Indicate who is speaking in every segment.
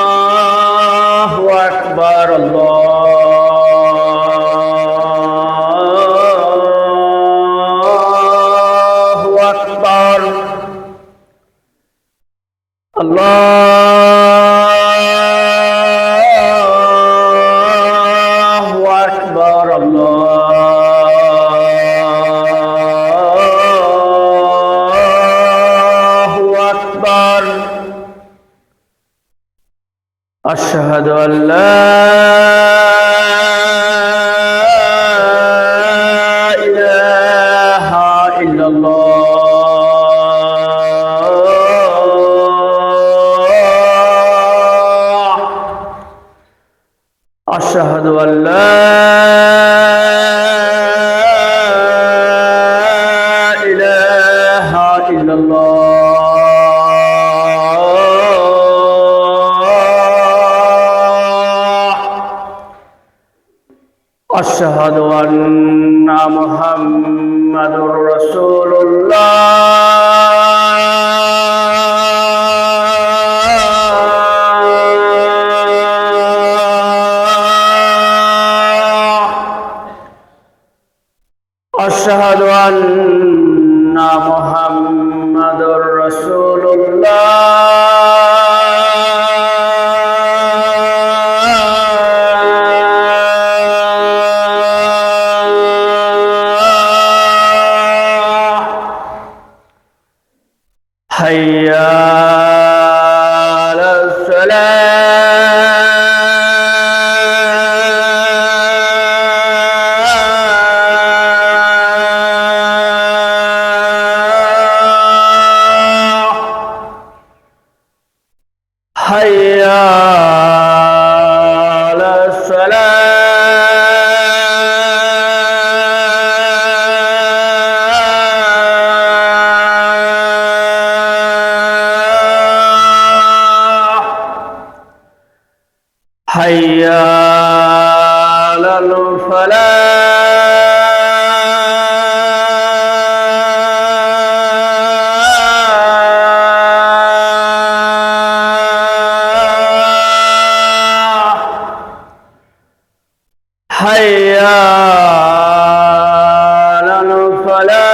Speaker 1: আল্লাহু আকবার। আল্লাহু আকবার। আল্লাহু আকবার। আল্লাহু আকবার। আশহাদু আল লা ইলাহা ইল্লাল্লাহ। আশহাদু আল লা ইলাহা ইল্লাল্লাহ। আশহাদু আন্না মুহাম্মাদুর রাসূলুল্লাহ। আশহাদু আন্না মুহাম্মাদুর রাসূলুল্লাহ। হাইয়া আলাস সালাহ। হাইয়া আলাস সালাহ। হাইয়া আলাল ফালাহ। হাইয়া আলাল ফালাহ।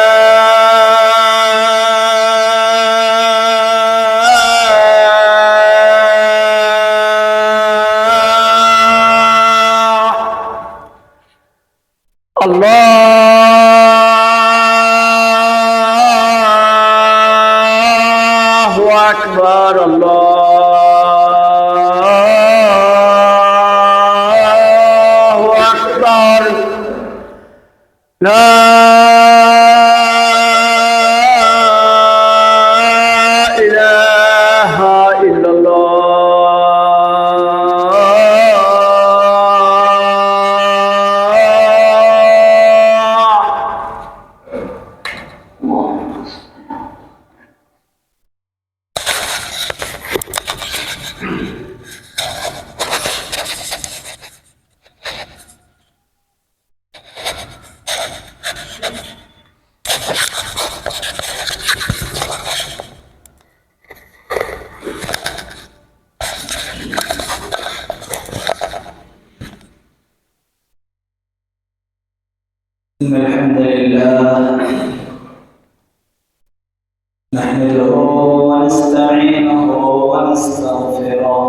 Speaker 1: আল্লাহু আকবার। আল্লাহু আকবার। লা ইলাহা
Speaker 2: إن الحمد لله نحمده ونستعينه ونستغفره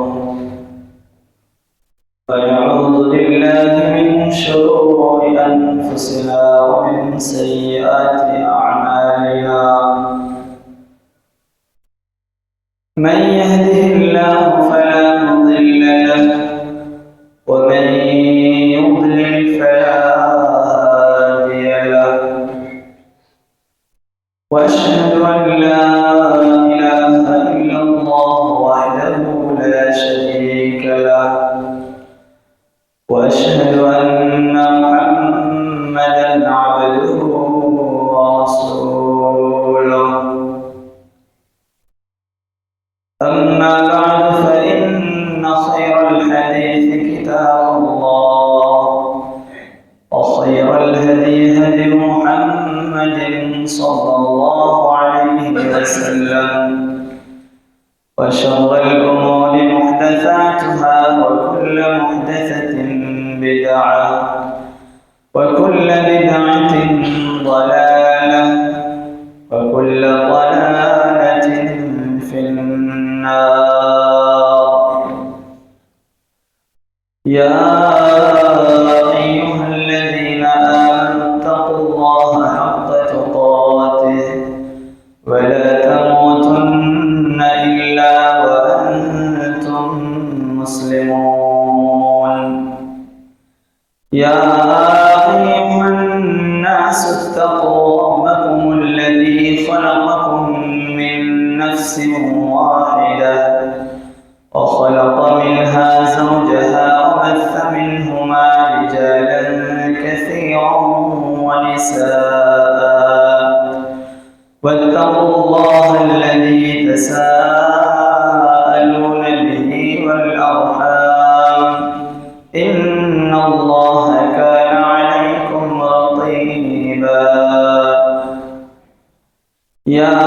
Speaker 2: ونعوذ بالله من شرور أنفسنا ومن سيئات أعمالنا. من يهده الله فلا مضل له ومن يضلل فلا يا أيها الذين آمنوا اتقوا الله حق تقاته ولا تموتن إلا وأنتم مسلمون. يا أيها الناس اتقوا ربكم الذي خلقكم من نفس واحدة وخلق منها زوجها وبث منهما رجالا كثيرا ونساء واتقوا الله الذي تساءلون به والأرحام إن الله كان عليكم رقيبا. يا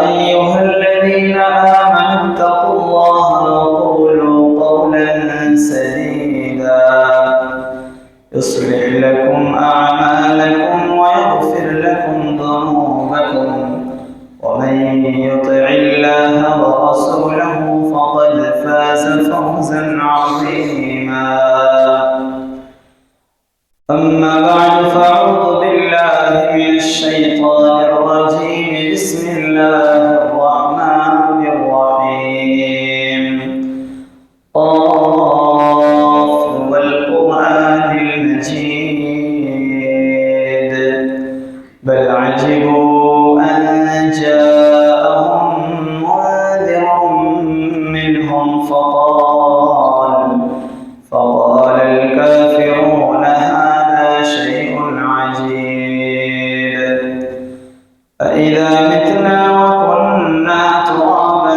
Speaker 2: أيها الذين آمنوا اتقوا الله وقولوا قولا سديدا يصلح لكم أعمالكم ويغفر لكم ذنوبكم ومن يطع الله ورسوله فقد فاز فوزا عظيما. أما بعد فأعوذ بالله من الشيطان الرجيم. بسم الله الرحمن الرحيم. قاف والقرآن المجيد بل عجبوا أن جاءهم منذر منهم فقال الكافرون هذا شيء عجيب أإذا متنا وكنا ترابا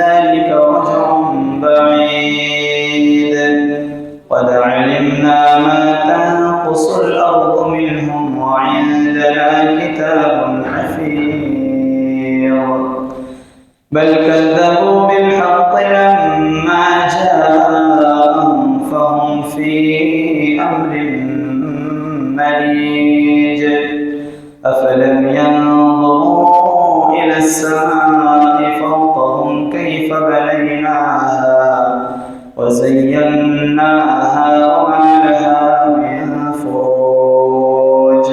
Speaker 2: ذلك رجع بعيد قد علمنا ما تنقص الأرض منهم وعندنا كتاب حفيظ بل كذبوا بالحق لما جاءهم فهم في أمر مريج أفلم ينظروا إلى السماء فوقهم كيف بنيناها وزيناها وما لها من فروج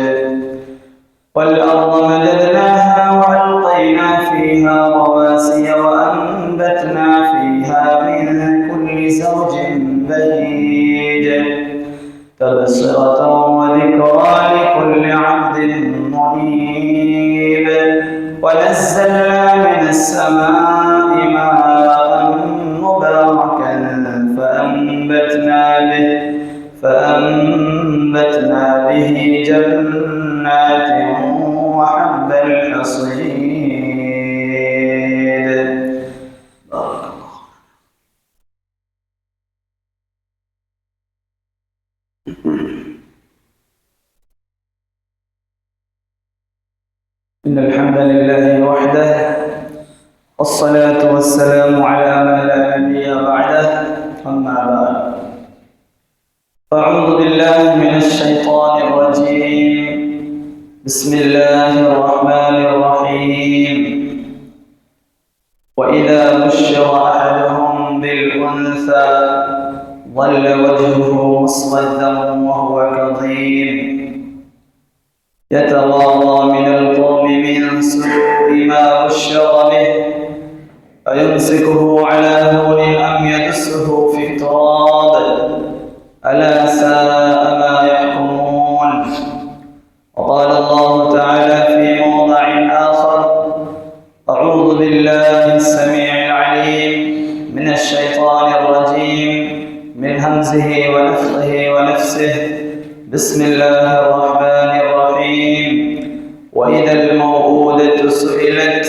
Speaker 2: والأرض مددناها وألقينا فيها رواسي وأنبتنا فيها من كل زوج بهيج تبصرة وذكرى لكل عبد منيب ونزلنا من السماء ماء مباركا فأنبتنا به جنات وحب الحصيد. بارك الله. إن الحمد لله وحده والصلاة والسلام على من لا نبي بعده أما بعد فأعوذ بالله من الشيطان الرجيم. بسم الله الرحمن الرحيم. وإذا بشر أحدهم بالأنثى ظل وجهه مسودا وهو كظيم يتوارى من القوم من سوء ما بشر به أيمسكه على هون أم يدسه في التراب ألا ساء ما يحكمون. وقال الله تعالى في موضع آخر أعوذ بالله السميع العليم من الشيطان الرجيم من همزه ونفخه ونفسه. بسم الله الرحمن الرحيم. وإذا الموءودة سئلت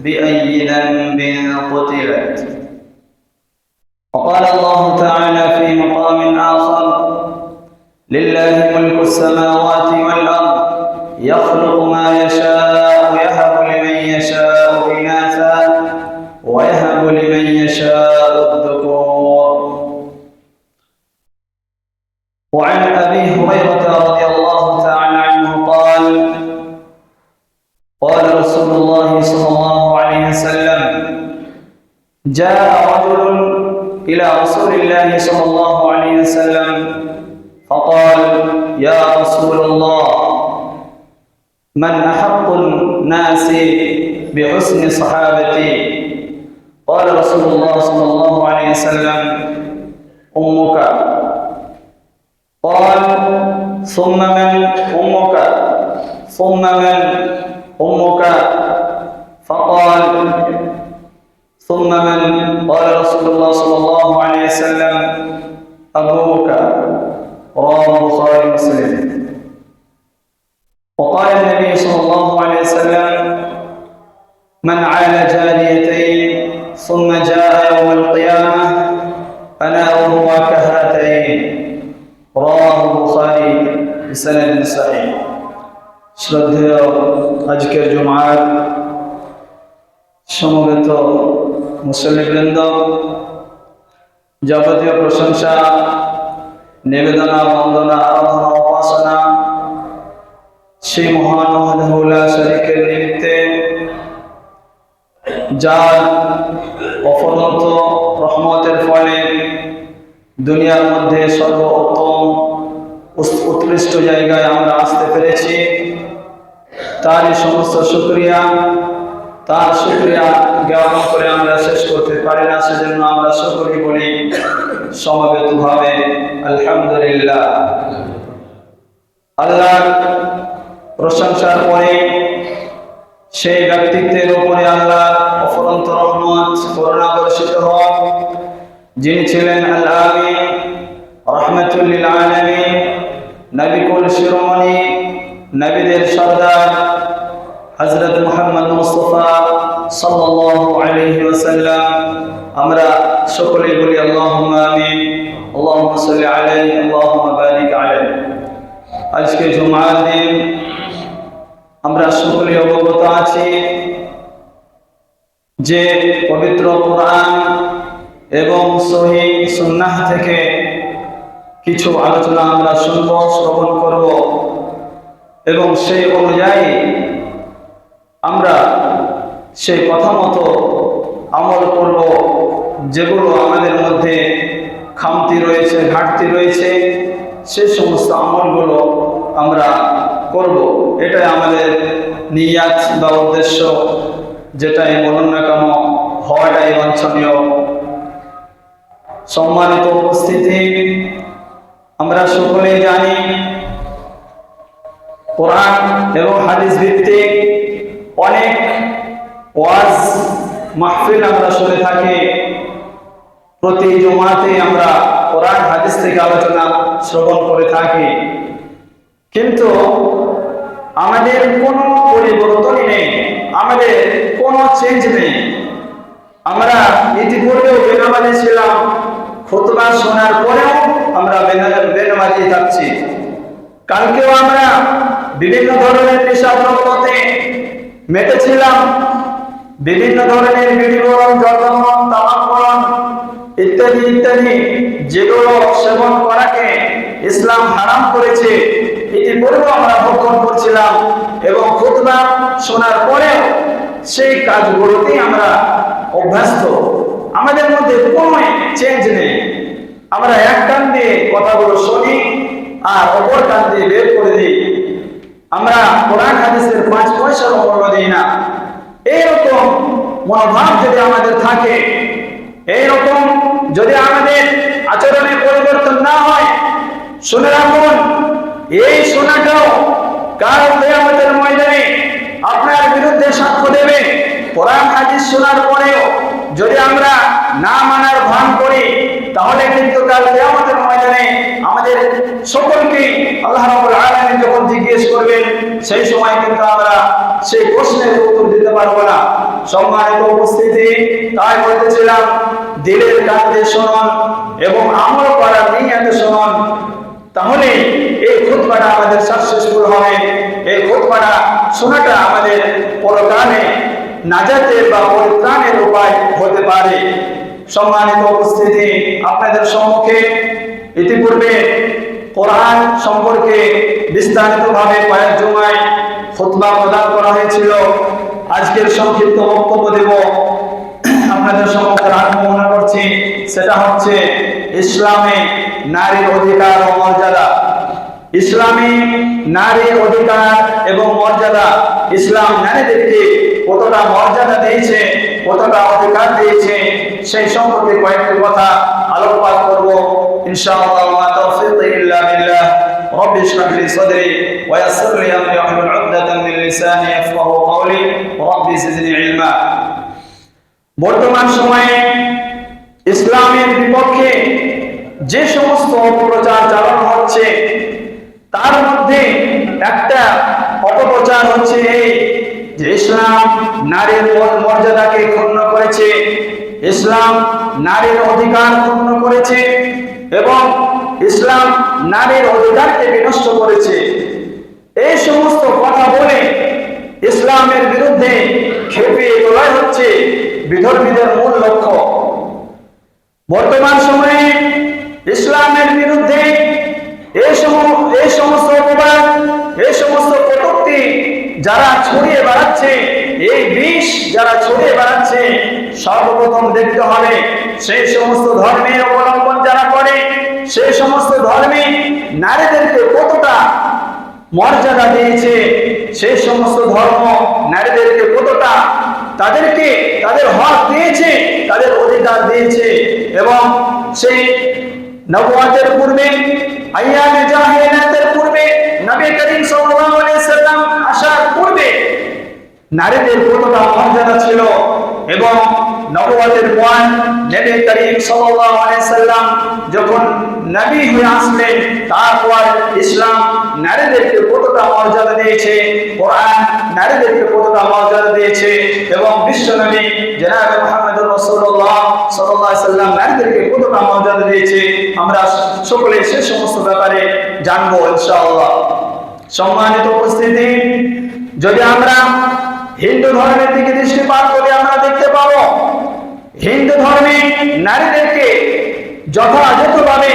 Speaker 2: بأي ذنب قتلت. وقال الله تعالى في مقام آخر لله ملك السماوات والأرض يخلق ما يشاء يهب لمن يشاء إناثا ويهب لمن يشاء الذكور. وعن أبي هريرة رضي الله تعالى عنه قال قال رسول الله صلى الله عليه وسلم جاء رجل إلى رسول الله صلى الله عليه وسلم فقال: يا رسول الله، من أحق الناس بحسن صحابتي؟ قال رسول الله صلى الله عليه وسلم: أمك. قال: ثم من؟ أمك. ثم من؟ أمك. فقال: ثم من؟ قال رسول الله صلى الله عليه وسلم: أبوك. رواه البخاري ومسلم. وقال النبي صلى الله عليه وسلم: من عال جاريتين ثم جاء يوم القيامة أنا وهو كهاتين. رواه البخاري بسند صحيح. শ্রদ্ধেয় আজকের জুমার সমবেত মুসল্লিবৃন্দ, যাবতীয় প্রশংসা, নিবেদনা, বন্দনা, আরাধনা, উপাসনা সেই মহান ওয়াহদাহু লা শারীকের নিমিত্তে, যার অফুরন্ত রহমতের ফলে দুনিয়ার মধ্যে সর্বোত্তম উৎকৃষ্ট জায়গায় আমরা আসতে পেরেছি। তারই সমস্ত শুকরিয়া, তার শুকরিয়া জ্ঞাপন করে আমরা শেষ করতে পারি না, সেজন্য আমরা সকলেই বলি সমবেতভাবে আলহামদুলিল্লাহ। আল্লাহর প্রশংসার পরে সেই ব্যক্তিত্বের উপরে আল্লাহর অফুরন্ত রহমত, করুণা বর্ষিত হোক, যিনি ছিলেন আল আমিন, রাহমাতুল লিল আলামিন, নবিকুল শিরোমণি, নবীদের সরদার হযরত মুহাম্মদ মুস্তাফা সাল্লাল্লাহু আলাইহি ওয়াসাল্লাম। আমরা সকলেই বলি আল্লাহুম্মা আমিন, আল্লাহুম্মা সাল্লি আলাইহি, আল্লাহুম্মা বারিক আলাইহি। আজকে জুমার দিন, আমরা সকলেই অবগত আছি যে পবিত্র কোরআন এবং সহিহ সুন্নাহ থেকে কিছু আলোচনা আমরা শুনব, শ্রবণ করব এবং সেই অনুযায়ী আমরা সেই কথা মতো আমল করব। যেগুলো আমাদের মধ্যে খামতি রয়েছে, ঘাটতি রয়েছে, সেই সমস্ত আমলগুলো আমরা করব। এটাই আমাদের নিয়াত বা উদ্দেশ্য, যেটাই বলুন না কেন হওয়াটাই বাঞ্ছনীয়। সম্মানিত উপস্থিতি, আমরা সকলেই জানি কোরআন এবং হাদিস ভিত্তিক অনেক ওয়াজ মাহফিল আমরা শুনে থাকি। প্রতি জুমাতে আমরা কোরআন হাদিস থেকে আলোচনা শ্রবণ করে থাকি, কিন্তু আমাদের কোনো পরিবর্তনই নেই, আমাদের কোনো চেঞ্জ নেই। আমরা ইতিপূর্বেও বেনামাজি ছিলাম, খুতবা শোনার পরেও আমরা বেনামাজি থাকছি। কালকেও আমরা বিভিন্ন ধরনের নেশাদ্রব্যতে মেতেছিলাম, বিভিন্ন ধরনের বিড়িবরণ, জর্দাবরণ, তামাকবরণ ইত্যাদি ইত্যাদি, যেগুলো সেবন করাকে ইসলাম হারাম করেছে, ইতিপূর্বে আমরা ভক্ষণ করছিলাম এবং খুতবা শোনার পরেও সেই কাজগুলোতেই আমরা অভ্যস্ত। আমাদের মধ্যে কোনো চেঞ্জ নেই। আমরা এক কান দিয়ে কথাগুলো শুনি আর অপর কান দিয়ে বের করে দিই। আমরা কোরআন হাদিসের 5 পয়সার মূল্য দিই না। এইরকম মনোভাব যদি আমাদের থাকে, এইরকম যদি আমাদের আচরণে পরিবর্তন না হয়, শুনে রাখুন, এই শোনাটাও কাল কিয়ামতের ময়দানে আপনার বিরুদ্ধে সাক্ষ্য দেবে। কোরআন হাদিস শোনার পরেও যদি আমরা না মানার ভান করি, তাহলে কিন্তু কাল কিয়ামতের ময়দানে আমাদের সকলকে আল্লাহ রাব্বুল আলামিন যখন জিজ্ঞেস করবেন, সেই সময় কিন্তু আমরা সেই প্রশ্নের উত্তর দিতে পারবো না। সম্মানিত উপস্থিতি, তাই বলতেছিলাম, দিলের কাছে শুনুন এবং আমল করার নিয়তে শুনুন, তাহলে এই খুতবাটা আমাদের সাকসেসফুল হবে। এই খুতবাটা শোনাটা আমাদের পরকালে নাজাতের বা পরিত্রাণের উপায় হতে পারে। সম্মানিত উপস্থিতি, আপনাদের সম্মুখে ইতিপূর্বে কোরআন সম্পর্কে বিস্তারিতভাবে কয়েক জুমায় খুতবা প্রদান করা হয়েছিল। আজকের সংক্ষিপ্ত বক্তব্য দেব। আপনাদের সম্মুখে রাখবো মনে করছি, সেটা হচ্ছে ইসলামে নারীর অধিকার ও মর্যাদা। ইসলামী নারীর অধিকার এবং মর্যাদা, ইসলাম নারীদেরকে কতটা মর্যাদা দিয়েছে, কতটা অধিকার দিয়েছে, সেই সম্পর্কে কয়েকটি কথা আলোকপাত করব ইনশাআল্লাহ। ওয়া তাওফীক ইল্লা বিল্লাহ। রব্বি ইশরাহ লি সাদরি ওয়া ইয়াসসির লি আমরি ওয়াহলুল 'উকদাতাম মিন লিসানি ইয়াফকাহু কওলি রব্বি জিদনি ইলমা। বর্তমান সময়ে ইসলামের বিপক্ষে যে সমস্ত অপপ্রচার চালানো হচ্ছে, তার মধ্যে একটা অপপ্রচার হচ্ছে এই যে ইসলাম নারীর মর্যাদাকে ক্ষুণ্ণ করেছে, ইসলাম নারীর অধিকার ক্ষুণ্ণ করেছে এবং ইসলাম নারীর অধিকারকে বিনষ্ট করেছে। এই সমস্ত কথা বলে ইসলামের বিরুদ্ধে খেপিয়ে তোলাই হচ্ছে বিধর্মীদের মূল লক্ষ্য। বর্তমান সময়ে ইসলামের বিরুদ্ধে এই সমস্ত অপবাদ, এই সমস্ত কটূক্তি যারা ছড়িয়ে বেড়াচ্ছে, এই বিষ যারা ছড়িয়ে বেড়াচ্ছে, সর্বপ্রথম দেখতে হবে সেই সমস্ত ধর্মের অবলম্বন যারা করে, সেই সমস্ত ধর্মে নারীদেরকে কতটা মর্যাদা দিয়েছে, সেই সমস্ত ধর্ম নারীদেরকে কতটা তাদেরকে তাদের হক দিয়েছে, তাদের অধিকার দিয়েছে। এবং সেই নবুয়তের পূর্বে, আইয়ামে জাহিলিয়াতের পূর্বে, নবী করিম সাল্লাল্লাহু আলাইহি সাল্লাম আসার পূর্বে নারীদের কতটা মর্যাদা ছিল এবং নবুয়তের পর নবী করিম সাল্লাল্লাহু আলাইহি সাল্লাম যখন নবী হয়ে আসলেন, তারপর ইসলাম নারীদেরকে কতটা মর্যাদা দিয়েছে, কোরআন নারীদেরকে কতটা মর্যাদা দিয়েছে এবং বিশ্বনবী জনাব মুহাম্মদুর রাসূলুল্লাহ সাল্লাল্লাহু আলাইহি সাল্লাম নারীদেরকে কতটা মর্যাদা দিয়েছে, আমরা সকলে সে সমস্ত ব্যাপারে জানবো ইনশাআল্লাহ। সম্মানিত উপস্থিতি, যদি আমরা হিন্দু ধর্মের দিকে দৃষ্টিপাত করি, আমরা দেখতে পাবো হিন্দু ধর্মে নারীদেরকে যথাযথভাবে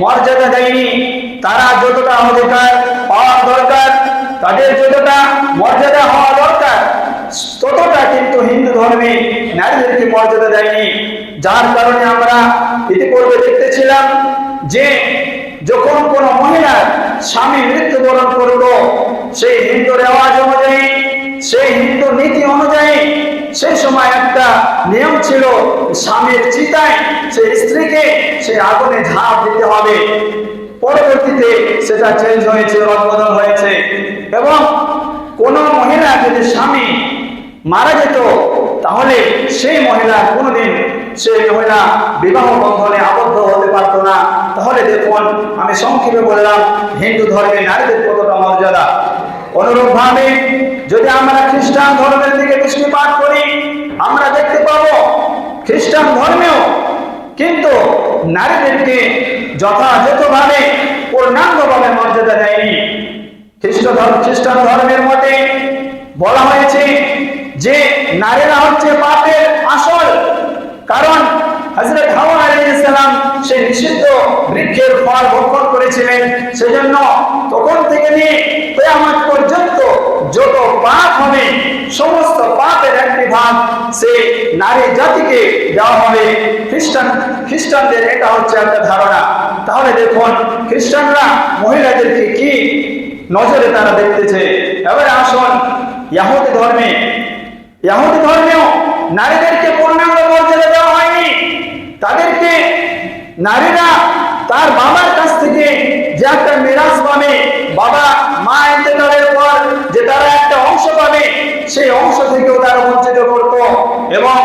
Speaker 2: মর্যাদা দেয়নি। তারা যতটা অধিকার পাওয়া দরকার, তাদের যতটা মর্যাদা হওয়া দরকার, ততটা কিন্তু হিন্দু ধর্মে নারীদেরকে মর্যাদা দেয়নি। যার কারণে আমরা ইতিপূর্বে দেখতেছিলাম যে যখন কোনো মহিলার স্বামী মৃত্যুবরণ করলো, সেই হিন্দু রেওয়াজ অনুযায়ী, সেই হিন্দু নীতি অনুযায়ী সেই সময় একটা নিয়ম ছিল, স্বামীর চিতায় সেই স্ত্রীকে সেই আগুনে ঝাঁপ দিতে হবে। পরবর্তীতে সেটা চেঞ্জ হয়েছে, রদবদল হয়েছে এবং কোন মহিলা যদি স্বামী মারা যেত, তাহলে সেই মহিলা কোনোদিন সেই মহিলা বিবাহ বন্ধনে আবদ্ধ হতে পারত না। তাহলে দেখুন, আমি সংক্ষেপে বললাম হিন্দু ধর্মে নারীদের কতটা মর্যাদা। অনুরূপভাবে যদি আমরা খ্রিস্টান ধর্মের দিকে দৃষ্টিপাত করি, আমরা দেখতে পাবো খ্রিস্টান ধর্মেও কিন্তু নারীদেরকে যথাযথভাবে পূর্ণাঙ্গভাবে মর্যাদা দেয়নি। খ্রিস্টান ধর্মের মতে বলা হয়েছে যে নারীরা হচ্ছে পাপের আসল কারণ। হযরত হাওয়া আলাইহিস সালাম সেই নিষিদ্ধ বৃক্ষের ফল ভক্ষণ করেছিলেন, সেজন্য তখন থেকে নিয়ে কিয়ামত পর্যন্ত যত পাপ হবে, সমস্ত পাপের একটি ভাগ সেই নারী জাতিকে দেওয়া হবে। খ্রিস্টানদের এটা হচ্ছে একটা ধারণা। তাহলে দেখুন খ্রিস্টানরা মহিলাদেরকে কি নজরে তারা দেখতেছে। এবারে আসুন ইহুদি ধর্মেও নারীদেরকে পূর্ণাঙ্গ মর্যাদা দেওয়া হয়নি। তাদেরকে নারীরা তার বাবার কাছ থেকে যে একটা মিরাস পাবে, বাবা মা ইন্তেকালের পর যে তারা একটা অংশ পাবে, সেই অংশ থেকেও তারা বঞ্চিত করত। এবং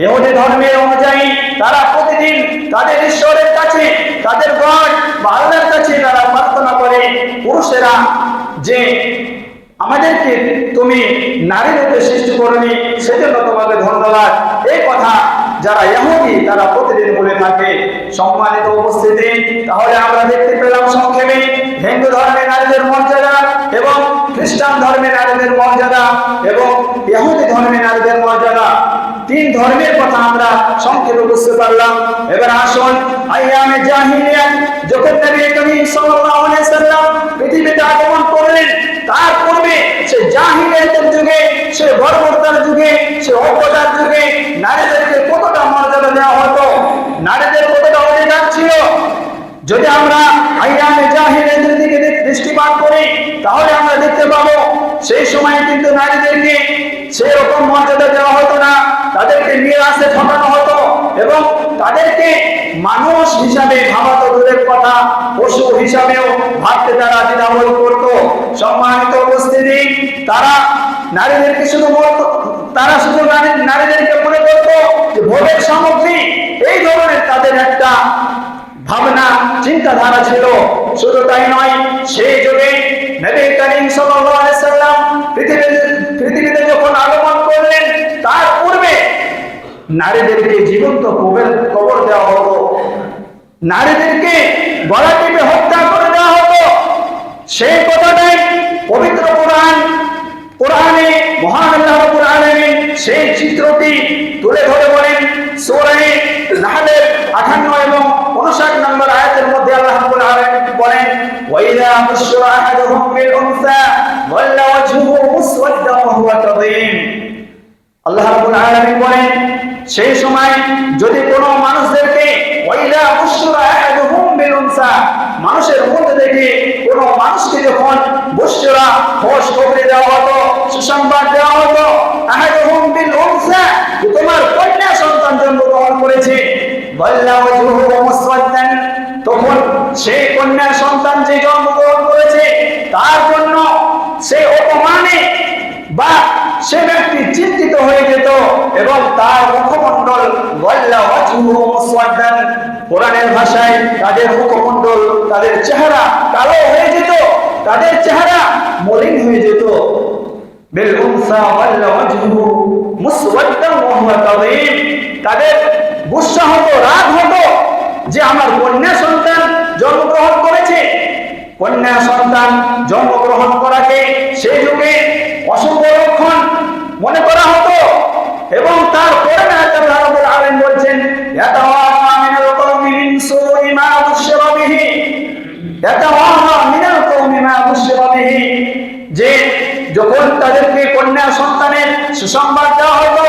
Speaker 2: ইহুদি ধর্মের অনুযায়ী তারা প্রতিদিন তাদের ঈশ্বরের কাছে, তাদের গড বা আল্লাহর কাছে তারা প্রার্থনা করে, পুরুষেরা যে আমাদেরকে তুমি নারী রূপে সৃষ্টি করনি, সেজন্য তোমাকে ধন্যবাদ। এই কথা যারা ইহুদি তারা প্রতিদিন বলে থাকে। সম্মানিত উপস্থিতি, তাহলে আমরা দেখতে পেলাম সংক্ষেপে হিন্দু ধর্মের নারীদের মর্যাদা এবং খ্রিস্টান ধর্মের নারীদের মর্যাদা এবং ইহুদি ধর্মের নারীদের মর্যাদা। তিন ধর্মের কথা আমরা সংক্ষেপে বুঝতে পারলাম। এবার আসুন আইয়ামে জাহিলিয়াত, যখন নবী করিম সাল্লাল্লাহু আলাইহি সাল্লাম পৃথিবীতে আগমন করলেন, তার পূর্বে সে জাহিলিয়াতের যুগে, সে বর্বরতার যুগে, সে অজ্ঞতার যুগে নারীদেরকে দেওয়া হতো। নারীদের কতটা অধিকার ছিল, যদি আমরা আইয়ামে জাহিলিয়াতের দিকে দৃষ্টিপাত করি তাহলে আমরা দেখতে পাবো সেই সময় কিন্তু নারীদেরকে সেই রকম মর্যাদা দেওয়া হতো না, তাদেরকে নিরাশে ঠকানো হতো এবং তাদেরকে মানুষ হিসাবে ভাবা তো দূরের কথা, পশু হিসাবেও ভাবতে তারা দ্বিধাবোধ করত। সম্মানিত উপস্থিতি, তারা নারীদেরকে শুধু নারীদেরকে মনে করত যে ভোগের সামগ্রী, এই ধরনের তাদের একটা ভাবনা চিন্তাধারা ছিল। শুধু তাই নয়, সেই যুগে নবী করিম সাল্লাল্লাহু আলাইহি সাল্লাম পৃথিবীতে যখন আগমন করলেন তার পূর্বে নারীদেরকে জীবন্ত কবর দেওয়া হতো, নারীদেরকে গলা টিপে হত্যা করে দেওয়া হতো। সেই কথাটাই পবিত্র কোরআনে মহান আল্লাহ রাব্বুল আলামিন সেই চিত্রটি তুলে ধরে বলেন সূরা নাহলের 58 এবং 59 নম্বর আয়াতের মধ্যে আল্লাহ রাব্বুল আলামিন বলেন, ওয়াইদা বুশরা আহাদুহুম বিল উনসা ওয়াল্লা ওয়াজহুহু মুসওয়াদ্দান ওয়া হুয়া কাযীম। আল্লাহ রাব্বুল আলামিন বলেন, সেই সময় যদি কোনো মানুষদেরকে ওয়াইদা বুশরা আহাদুহুম বিল উনসা, মানুষের মধ্যে থেকে কোনো মানুষকে যখন বুশরা খবর দেওয়া হতো, সুসংবাদ দেওয়া হতো, আহাদুহুম বিল উনসা, তোমার কন্যা সন্তান জন্মগ্রহণ করেছে, ওয়াল্লা ওয়াজহুহু মুসওয়াদ্দান, তখন সেই কন্যা সন্তান যে জন্মগ্রহণ করেছে তার জন্য সে অপমানে বা সে ব্যক্তি চিন্তিত হয়ে যেত এবং তার মুখমণ্ডল ওয়াল্লা ওয়াজহুহু মুসওয়াদ্দান, কোরআনের ভাষায় তাদের মুখমণ্ডল, তাদের চেহারা কালো হয়ে যেত, তাদের চেহারা মলিন হয়ে যেত। বিল উনসা ওয়াল্লা ওয়াজহুহু মুসওয়াদ্দান ওয়া হুয়া কাযীম, তাদের গুসা হতো, রাগ হতো যে আমার কন্যা সন্তান জন্মগ্রহণ করেছে। কন্যা সন্তান জন্মগ্রহণ করাকে সেই যুগে অশুভ লক্ষণ মনে করা হতো এবং তার পরে আল্লাহ রাব্বুল আলামিন বলছেন, ইয়াতাওয়াফা মিনাল কওমি মিন সুই মা বুশরা বিহি, ইয়াতাওয়াফা মিনাল কওমি মা বুশরা বিহি, যে যখন তাদেরকে কন্যা সন্তানের সুসংবাদ দেওয়া হতো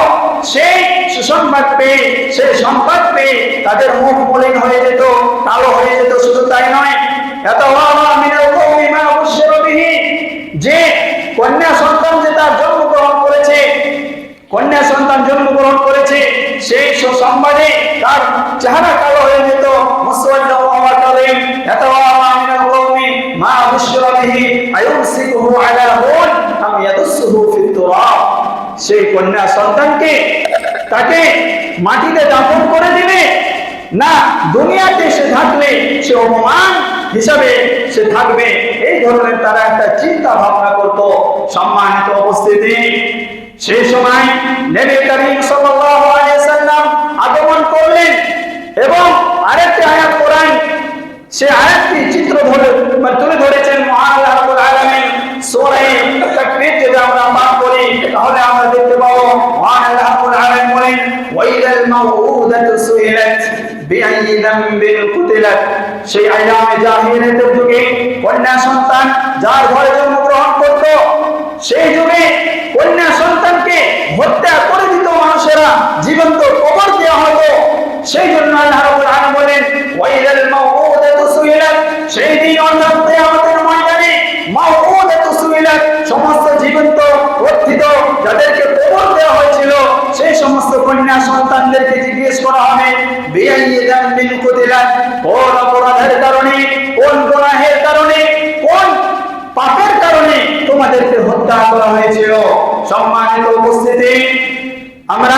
Speaker 2: সেই সুসংবাদ পেয়ে, সেই সংবাদ পেয়ে তাদের মুখ মলিন হয়ে যেত, কালো হয়ে যেত। শুধু তাই নয়, ইয়াতাওয়াফা মিনাল কওমি মা বুশরা বিহি, যে কন্যা সন্তান যে তার জন্মগ্রহণ করেছে, কন্যা সন্তান জন্মগ্রহণ করেছে, সেই সুসংবাদে তার চেহারা কালো হয়ে যেত। মুসওয়াদ্দান ওয়া হুয়া কাযীম, ইয়াতাওয়াফা মিনাল কওমি মা বুশরা বিহি আয়ুমসিকুহু আলা হুন আম ইয়াদুসসুহু ফিত তুরাব, সেই কন্যা সন্তানকে তাকে মাটিতে দাফন করে দিবে না দুনিয়াতে সে থাকলে সে অপমান হিসাবে সে থাকবে, এই ধরনের তারা একটা চিন্তা ভাবনা করত। সম্মানিত উপস্থিতি, সেই সময় নবী করিম সাল্লাল্লাহু আলাইহি সাল্লাম আগমন করলেন এবং আরেকটি আয়াত কোরআন, সেই আয়াতটি চিত্র তুলে ধরেছেন মহান আল্লাহ রাব্বুল আলামিন সূরা তাকবীর। যদি আমরা পাঠ করি তাহলে আমরা দেখতে পাবো মহান আল্লাহ রাব্বুল আলামিন বলেন, ওয়াইদাল মাউউদাতু সুইলাত বিআইয়ি যামবিন কুতিলাত, সেই আইয়ামে জাহিলিয়াতের যুগে কন্যা সন্তান যার ঘরে জন্মগ্রহণ করত, সেই যুগে কন্যা সন্তানকে হত্যা করে দিত মানুষেরা, জীবন্ত কবর দেওয়া হতো। সেই জন্য আল্লাহ রাব্বুল আলামিন বলেন, ওয়াইদাল মাউউদাতু সুইলাত, সেই দিন অর্থাৎ কিয়ামতের ময়দানে মাউউদাতু সুইলাত, সমস্ত জীবন্ত প্রথিত যাদেরকে কবর দেওয়া হয়েছিল সেই সমস্ত কন্যা সন্তানদেরকে জিজ্ঞেস করা হবে, বিআইয়ি যামবিন কুতিলাত, কোন অপরাধের কারণে, কোন গুনাহের কারণে, কোন পাপের কারণে তোমাদেরকে হত্যা করা হয়েছিল। সম্মানিত উপস্থিতি, আমরা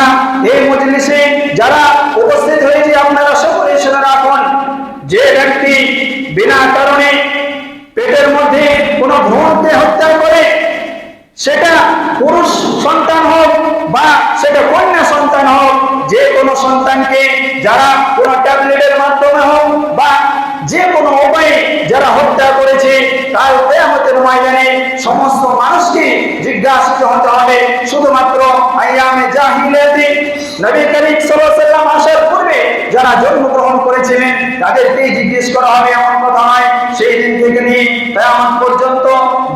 Speaker 2: এই মজলিসে যারা উপস্থিত হয়েছি আপনারা সকলে শুনে রাখুন, যে ব্যক্তি বিনা কারণে পেটের মধ্যে কোনো ভ্রূণকে হত্যা করে, সেটা পুরুষ সন্তান হোক বা সেটা কন্যা সন্তান হোক, যে কোনো সন্তানকে যারা কোনো ট্যাবলেটের মাধ্যমে হোক বা যে কোনো উপায়ে যারা হত্যা করেছে, কাল কিয়ামতের ময়দানে সমস্ত মানুষকে জিজ্ঞাসিত হতে হবে। শুধুমাত্র আইয়ামে জাহিলিয়াতে নবী করিম সাল্লাল্লাহু আলাইহি ওয়াসাল্লাম আসার পূর্বে যারা জন্মগ্রহণ করেছিলেন তাদেরকেই জিজ্ঞেস করা হবে, এমন কথা নয়। সেই দিন থেকে নিয়ে কিয়ামত পর্যন্ত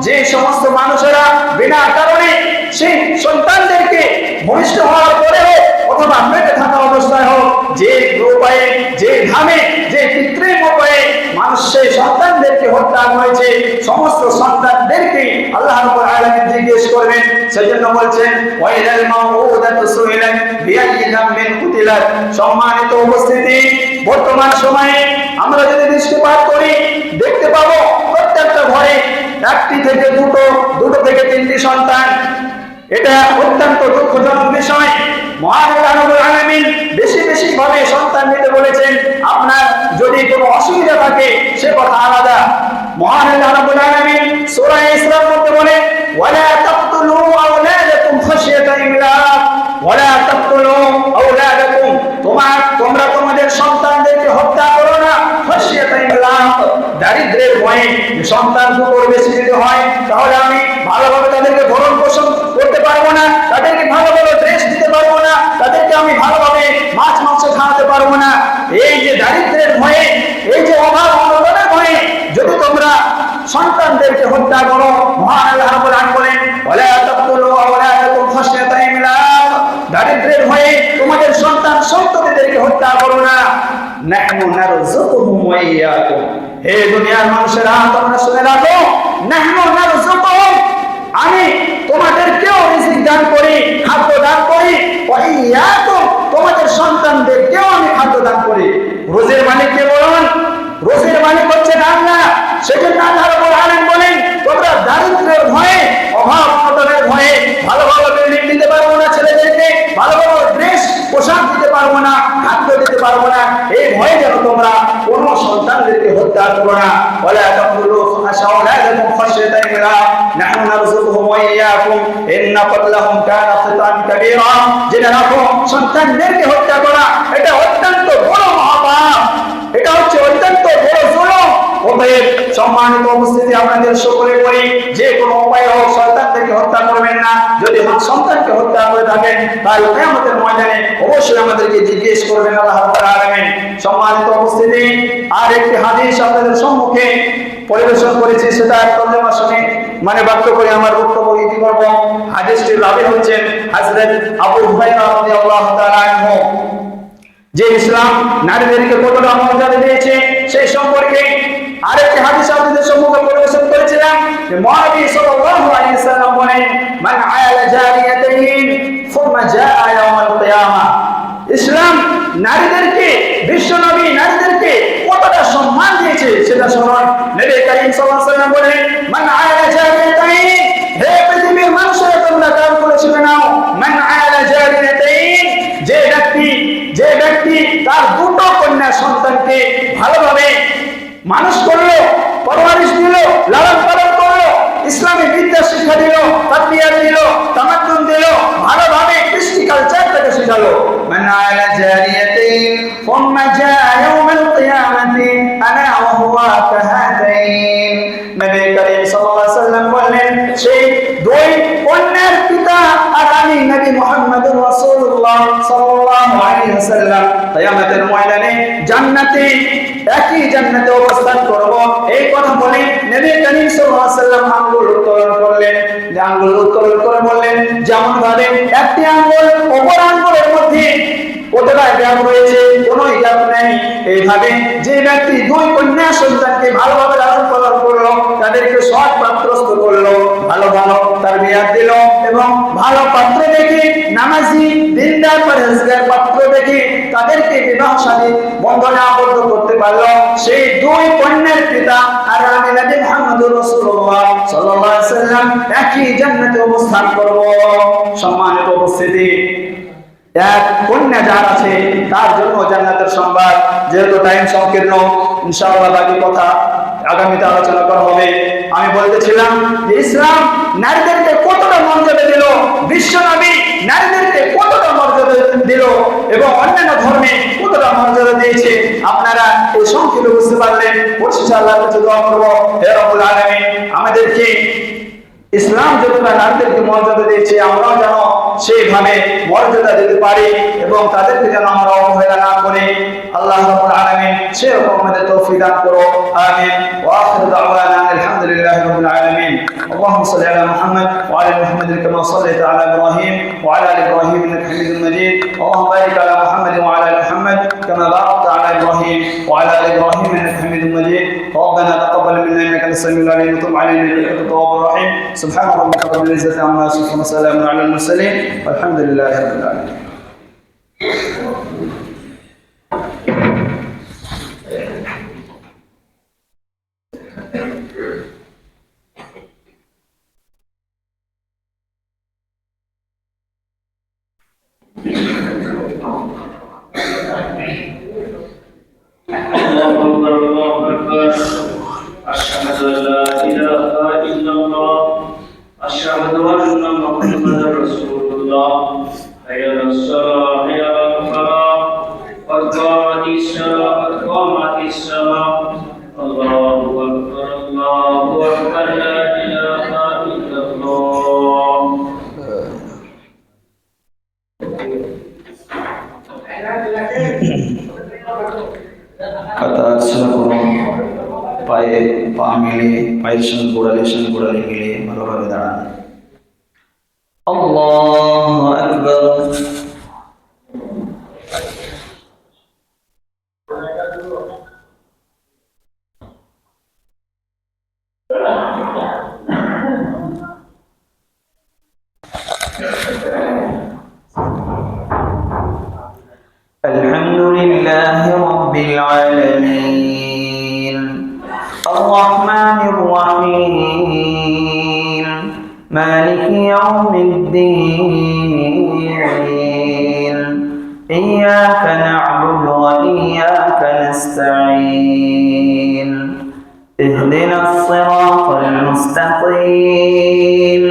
Speaker 2: যে সমস্ত মানুষেরা বিনা কারণে সেই সন্তানদেরকে ভূমিষ্ঠ হওয়ার পরেও অথবা পেটে থাকা অবস্থায় হোক, যে উপায়ে, যে ধামে, যে কৃত্রিম উপায়ে মানুষ সেই সন্তানদেরকে হত্যা করেছে, সমস্ত সন্তানদেরকে আল্লাহ রাব্বুল আলামিন জিজ্ঞেস করবেন। সেজন্য বলছেন ওয়াইলাল মাউউদাতু সুইলাত বিআইয়ি যামবিন কুতিলাত। সম্মানিত উপস্থিতি, বর্তমান সময়ে আমরা যদি দৃষ্টিপাত করি দেখতে পাবো প্রত্যেকটা ঘরে একটি থেকে দুটো থেকে তিনটি সন্তান। এটা অত্যন্ত দুঃখজনক বিষয়। মহান আল্লাহ রাব্বুল আলামিন বেশি ভাবে সন্তান নিতে বলেছেন। আপনার যদি কোনো অসুবিধা থাকে সে কথা আলাদা। মহান আল্লাহ রাব্বুল আলামিন সূরা ইসরার মধ্যে বলে ওয়ালা তাকতুলু আওলাদাকুম খাশিয়াতা ইমলাক, ওয়ালা তাকতুলু আওলাদাকুম, তোমরা তোমাদের সন্তানদেরকে হত্যা করো না খাশিয়াতা ইমলাক, দারিদ্র্যের ভয়ে। সন্তান দুটোর বেশি যদি হয় তাহলে আমি ভালোভাবে তাদেরকে ভরণ পোষণ করতে পারবো না, তাদেরকে ভালো ড্রেস দিতে পারবো না, তাদেরকে আমি ভালোভাবে মাছ মাংস খাওয়াতে পারবো না। এই যে দারিদ্র্যের ভয়ে, এই যে অভাব অনটনের ভয়ে যদি তোমরা সন্তানদেরকে হত্যা করো, মহান আল্লাহ রাব্বুল আলামিন বলেন ওয়ালা তাকতুলু আওলাদাকুম খাশিয়াতা ইমলাক, দারিদ্র্যের ভয়ে তোমাদের সন্তান সন্ততিদেরকে হত্যা করো না। নাহনু নারযুকুহুম ওয়া ইয়্যাকুম, হে দুনিয়ার মানুষেরা তোমরা শুনে রাখো, নাহনু নারযুকুহুম, আমি তোমাদেরকেও রিজিক দান করি, খাদ্য দান করি, ওয়া ইয়্যাকুম, তোমাদের সন্তানদেরকেও আমি খাদ্য দান করি। রোজের মালিক কে বলুন? রোজের মালিক হচ্ছেন আল্লাহ। সেজন্য আল্লাহ রাব্বুল আলামিন বলেন তোমরা দারিদ্র্যের ভয়ে, অভাব অনটনের ভয়ে ভালো বিল্ডিং দিতে পারবো না ছেলেদেরকে, ভালো ড্রেস পোশাক দিতে পারবো না, খাদ্য দিতে পারবো না, এই ভয়ে যেন তোমরা কোন সন্তানদেরকে হত্যা করো না। ওয়ালা তাকতুলু আওলাদাকুম খাশিয়াতা ইমলাক, নাহনু নারযুকুহুম ওয়া ইয়্যাকুম, ইন্না ক্বাতলাহুম কানা খিতান কাবীরা। জেনে রাখো সন্তানদেরকে হত্যা করা এটা অত্যন্ত বড় মহাপাপ, এটা হচ্ছে অত্যন্ত বড় জুলুম। অতএব সম্মানিত উপস্থিতি, আপনাদের সকলে বলি যে কোনো উপায়ে হোক সন্তানদেরকে হত্যা করবেন না। যদি সন্তানকে হত্যা করে থাকেন তাহলে কিয়ামতের ময়দানে অবশ্যই আমাদেরকে জিজ্ঞেস করবেন আল্লাহ রাব্বুল আলামিন। সম্মানিত উপস্থিতি, আর একটি হাদিস আপনাদের সম্মুখে পরিবেশন করেছি, সেটা তর্জমা শুনে বাক্য করে আমার বক্তব্য ইতি করব। হাদিসটির রাবী হচ্ছেন হযরত আবু হুরায়রা রাদিয়াল্লাহু তাআলা আনহু। যে ইসলাম নারীদেরকে কতটা মর্যাদা দিয়েছে সেই সম্পর্কে আরেকটি হাদিস আপনাদের সম্মুখে পরিবেশন করেছিলাম। যে নবী সাল্লাল্লাহু আলাইহি ওয়াসাল্লাম বলেন মান আয়ালা জারিয়াতাইন সুম্মা জাআ ইয়াউমাল কিয়ামা। ইসলাম নারীদেরকে, বিশ্ব নবী নারীদেরকে কতটা সম্মান দিয়েছে সেটা শুনুন। নবী করিম সাল্লাল্লাহু আলাইহি ওয়াসাল্লাম বলেন মান আয়ালা জারিয়াতাইন, হে পৃথিবীর মানুষেরা তোমরা কার করে শুনে নাও, মান আয়ালা জারিয়াতাইন, যে ব্যক্তি তার দুটো কন্যা সন্তানকে ভালোভাবে মানুষ করলো, পরওয়ারিশ দিল, লালন পালন করলো, ইসলামী বিদ্যা শিক্ষা দিল, তারবিয়া দিল, তামাদ্দুন দিল, ভালোভাবে কৃষ্টি কালচারটাকে শেখালো। মান আলা জারিয়াতাইন সুম্মা জাআ ইয়াউমাল কিয়ামাতি আনা ওয়া হুয়া কাহাতাইন। নবী করিম সাল্লাল্লাহু আলাইহি ওয়াসাল্লাম বললেন সেই দুই কন্যার পিতা আগামী নবী মুহাম্মদুর রাসূলুল্লাহ সাল্লাল্লাহু আলাইহি ওয়াসাল্লাম কিয়ামতের ময়দানে জান্নাতে, একই জান্নাতে অবস্থান করব, এই কথা বলে নবী করিম সাল্লাল্লাহু আলাইহি ওয়াসাল্লাম আঙ্গুল উত্তোলন করলেন। আঙ্গুল উত্তোলন করে বললেন যেমন ভাবে একটি আঙ্গুল অপর আঙ্গুলের মধ্যে কতটা গ্যাপ রয়েছে, কোনো গ্যাপ নেই। এইভাবে যে ব্যক্তি দুই কন্যা সন্তানকে ভালোভাবে লালন পালন করলো, তাদেরকে সৎ পাত্রস্থ করলো, ভালো তারবিয়া দিল এবং ভালো পাত্র দেখে, নামাজি দিনদার পরহেজগার পাত্র দেখে তাদেরকে বিবাহ শাদী বন্ধনে আবদ্ধ করতে পারলো, সেই দুই কন্যার পিতা আর আমি নবী মুহাম্মদুর রাসূলুল্লাহ সাল্লাল্লাহু আলাইহি ওয়াসাল্লাম একই জান্নাতে অবস্থান করব। সম্মানিত উপস্থিতি, এক কন্যা যার আছে তার জন্য জান্নাতের সংবাদ। যেহেতু টাইম সংকীর্ণ, ইনশাআল্লাহ বাকি কথা আগামীতে আলোচনা করা হবে। আমি বলতেছিলাম যে ইসলাম নারীদেরকে কতটা মর্যাদা দিল, বিশ্ব নবী নারীদেরকে কতটা মর্যাদা দিল এবং অন্যান্য ধর্মে কতটা মর্যাদা দিয়েছে আপনারা এই সংক্ষেপে বুঝতে পারলেন। পরিশেষে আল্লাহর কাছে দোয়া করব, হে রব্বুল আলামিন আমাদেরকে ইসলাম যতটা নারীদেরকে মর্যাদা দিয়েছে আমরাও যেন সেইভাবে মর্যাদা দিতে পারি এবং তাদেরকে যেন আমরা অবহেলা না করি। আল্লাহ রাব্বুল আলামিন সেরকম আমাদের তৌফিক দান করো। আমিন। ওয়া আখিরু দাওয়ানা আলহামদুলিল্লাহি রাব্বিল আলামিন। اللهم صل على محمد وعلى ال محمد كما صليت على ابراهيم وعلى ال ابراهيم انك حميد مجيد. اللهم بارك على محمد وعلى ال محمد كما باركت على ابراهيم وعلى ال ابراهيم انك حميد مجيد. ربنا تقبل منا انك انت السميع العليم وتب علينا انك انت التواب الرحيم. سبحان ربك رب العزه عما يصفون وسلام على المرسلين والحمد لله رب العالمين.
Speaker 3: الله أكبر الله أكبر أشهد أن لا إله إلا الله أشهد أن محمدا رسول الله حي على الصلاة حي على الفلاح قد قامت الصلاة قد قامت الصلاة الله أكبر الله أكبر لا إله إلا الله.
Speaker 2: কাতার সোজা করুন, পায়ে পা মিলিয়ে পায়ের সঙ্গে গোড়ালি মিলিয়ে ভালোভাবে দাঁড়ান। আল্লাহু আকবার। الحمد لله رب العالمين الرحمن الرحيم مالك يوم الدين إياك نعبد وإياك نستعين اهدنا الصراط المستقيم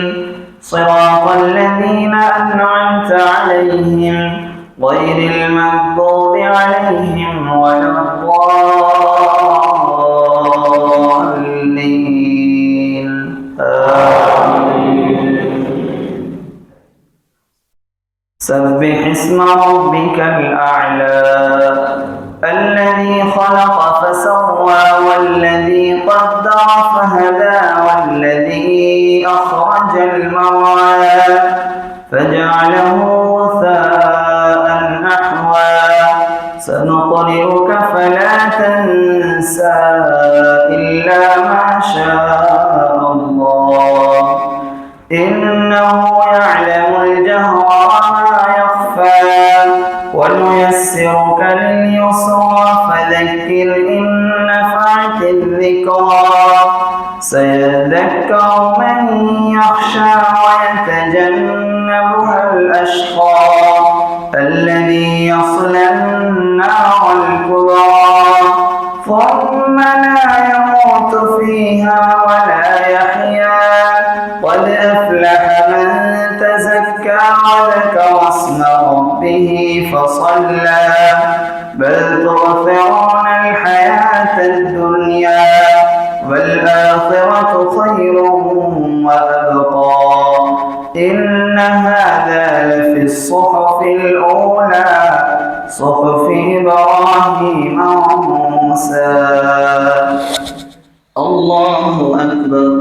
Speaker 2: صراط الذين أنعمت عليهم غير المغضوب عليهم ولا الضالين آمين. سبح اسم ربك الأعلى الذي خلق فسوى والذي قدر فهدى والذي أخرج المرعى فجعله غثاء نحوا سنقرئك فلا تنسى إلا ما شاء الله إنه يعلم الجهر وما يخفى ونيسرك لليسرى فذكر إن نفعت الذكرى سيذكر من يخشى ويتجنبها الأشقى الذي يصلى النار الكبرى ثم لا يموت فيها ولا يحيا قد أفلح من تزكى وذكر اسم ربه فصلى بل تؤثرون الحياة الدنيا والآخرة خير وأبقى إن هذا لفي الصحف الأولى صحف إبراهيم وموسى. الله أكبر.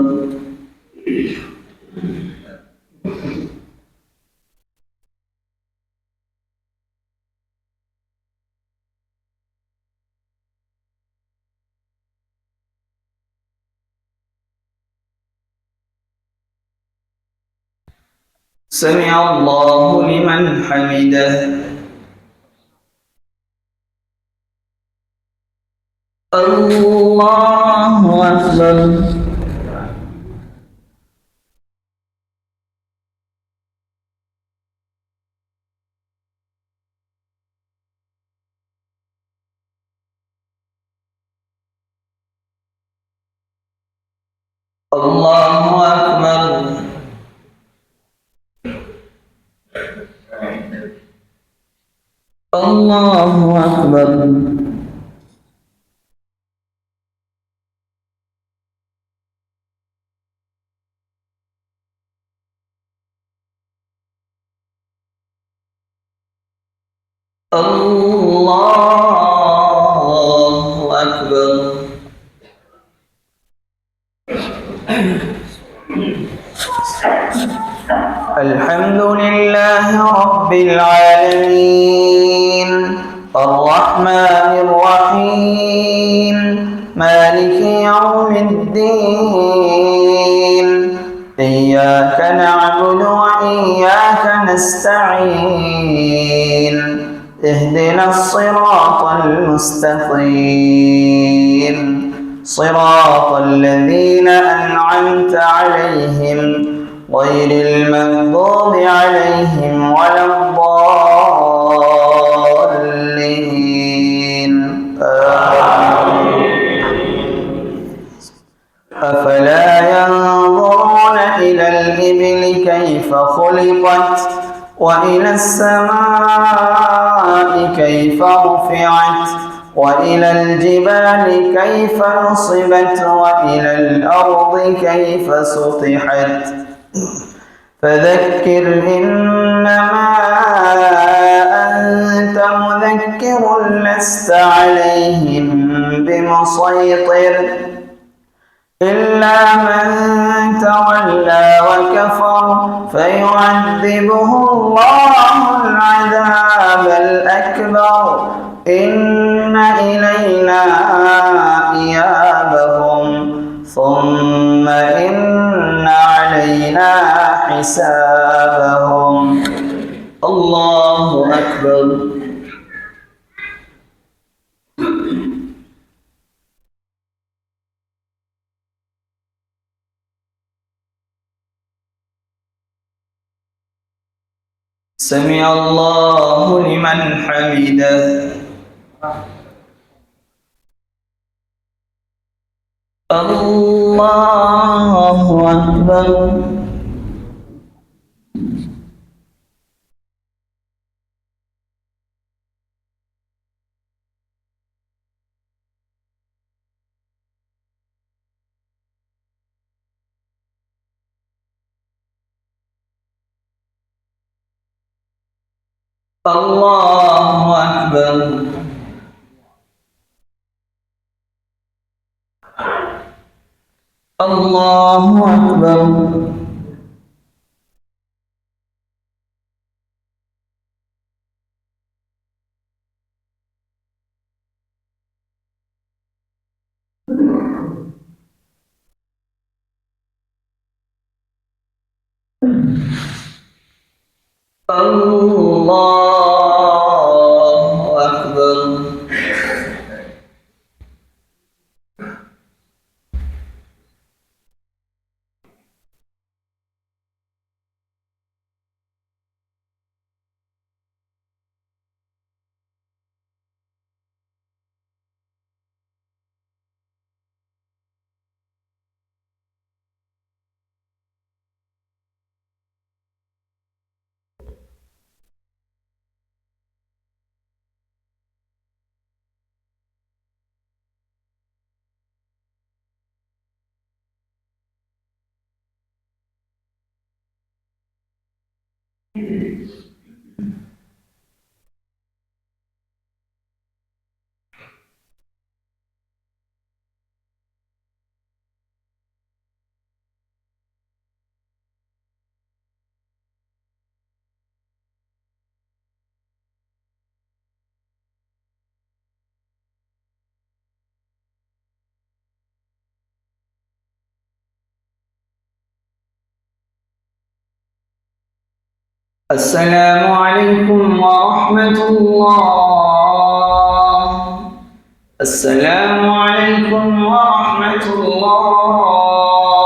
Speaker 2: سمع الله لمن حمده. الله أكبر. الله أكبر. الله أكبر. الله أكبر. الحمد لله رب العالمين الرحمن الرحيم مالك يوم الدين إياك نعبد وإياك نستعين اهدنا الصراط المستقيم صراط الذين أنعمت عليهم غير المغضوب عليهم ولا الضالين أفلا ينظرون إلى الإبل كيف خلقت وإلى السماء كيف رفعت وإلى الجبال كيف نصبت وإلى الأرض كيف سطحت فذكر إنما أنت مذكر لست عليهم بمسيطر إلا من تولى وكفر فيعذبه الله العذاب الأكبر إن إلينا إيابهم ثم إن علينا حسابهم الله أكبر سمع الله لمن حمده الله أكبر الله أكبر الله أكبر الله أكبر السلام عليكم ورحمة الله السلام عليكم ورحمة الله